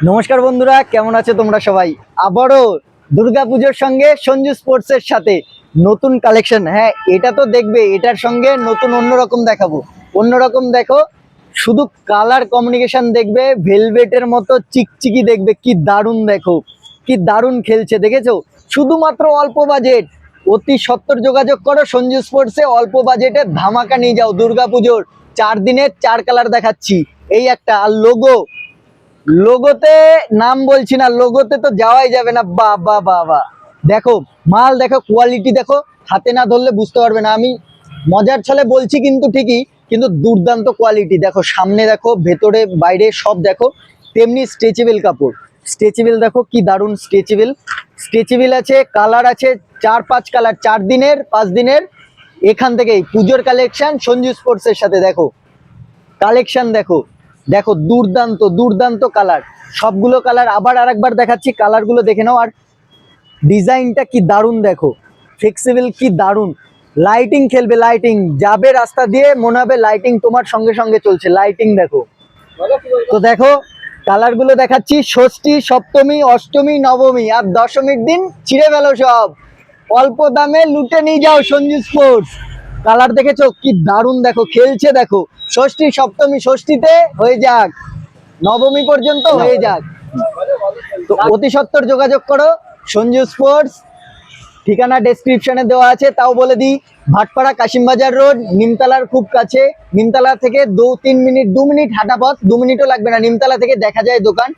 নমস্কার বন্ধুরা, কেমন আছো তোমরা সবাই? আবারও দুর্গাপুজোর সঙ্গে সঞ্জু স্পোর্টসের সাথে নতুন কালেকশন। হ্যাঁ, এটা তো দেখবে, এটার সঙ্গে নতুন অন্যরকম দেখাবো। অন্যরকম দেখো, শুধু কালার কমিউনিকেশন দেখবে, ভেলভেটের মতো চিকচিকি দেখবে, কি দারুণ দেখো, কি দারুণ খেলছে দেখেছো। শুধুমাত্র অল্প বাজেট, অতি সত্বর যোগাযোগ করো সঞ্জু স্পোর্টসে। অল্প বাজেটে ধামাকা নিয়ে যাও দুর্গাপুজোর 4 দিনের 4 কালার দেখাচ্ছি। এই একটা, আর লোগোতে নাম বলছি না, লোগোতে তো যাওয়াই যাবে না। বাবা বাবা, দেখো মাল, দেখো কোয়ালিটি, দেখো হাতে না ধরলে বুঝতে পারবে না। আমি মজার ছলে বলছি কিন্তু ঠিকই, কিন্তু দুর্দান্ত কোয়ালিটি। দেখো সামনে, দেখো ভেতরে বাইরে সব দেখো। তেমনি স্ট্রেচেবল কাপড়, স্ট্রেচেবল দেখো কি দারুণ স্ট্রেচেবল। স্ট্রেচেবল আছে, কালার আছে 4-5 কালার, 4 দিনের 5 দিনের। এখান থেকেই পুজোর কালেকশন সঞ্জু স্পোর্টসের সাথে। দেখো কালেকশন, দেখো দেখো দুর্দান্ত দুর্দান্ত কালার, সবগুলো কালার আবার আরেকবার দেখাচ্ছি, কালারগুলো দেখে নাও। আর ডিজাইনটা কি দারুণ দেখো, ফ্লেক্সিবল কি দারুণ। লাইটিং খেলবে, লাইটিং যাবে রাস্তা দিয়ে, মনে হবে লাইটিং তোমার সঙ্গে সঙ্গে চলছে। লাইটিং দেখো। তো দেখো কালারগুলো দেখাচ্ছি। ষষ্ঠী, সপ্তমী, অষ্টমী, নবমী আর দশমীর দিন ছিঁড়ে ফেলো সব, অল্প দামে লুটে নিয়ে যাও সঞ্জু স্পোর্টস। কালার দেখেছো কি দারুণ, দেখো খেলছে দেখো। ষষ্ঠী সপ্তমী, ষষ্ঠীতে হয়ে যাক, নবমী পর্যন্ত হয়ে যাক। তো অতি সত্বর যোগাযোগ করো সঞ্জু স্পোর্টস। ঠিকানা ডেসক্রিপশনে দেওয়া আছে, তাও বলে দিই। ভাটপাড়া কাশিমবাজার রোড, নিমতলার খুব কাছে। নিমতলা থেকে 2 মিনিট হাঁটা পথ, 2 মিনিটও লাগবে না। নিমতলা থেকে দেখা যায় দোকান।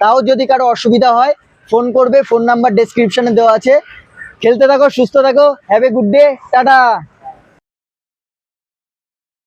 তাও যদি কারো অসুবিধা হয় ফোন করবে, ফোন নাম্বার ডেসক্রিপশনে দেওয়া আছে। খেলতে থাকো, সুস্থ থাকো, have a good day, tata.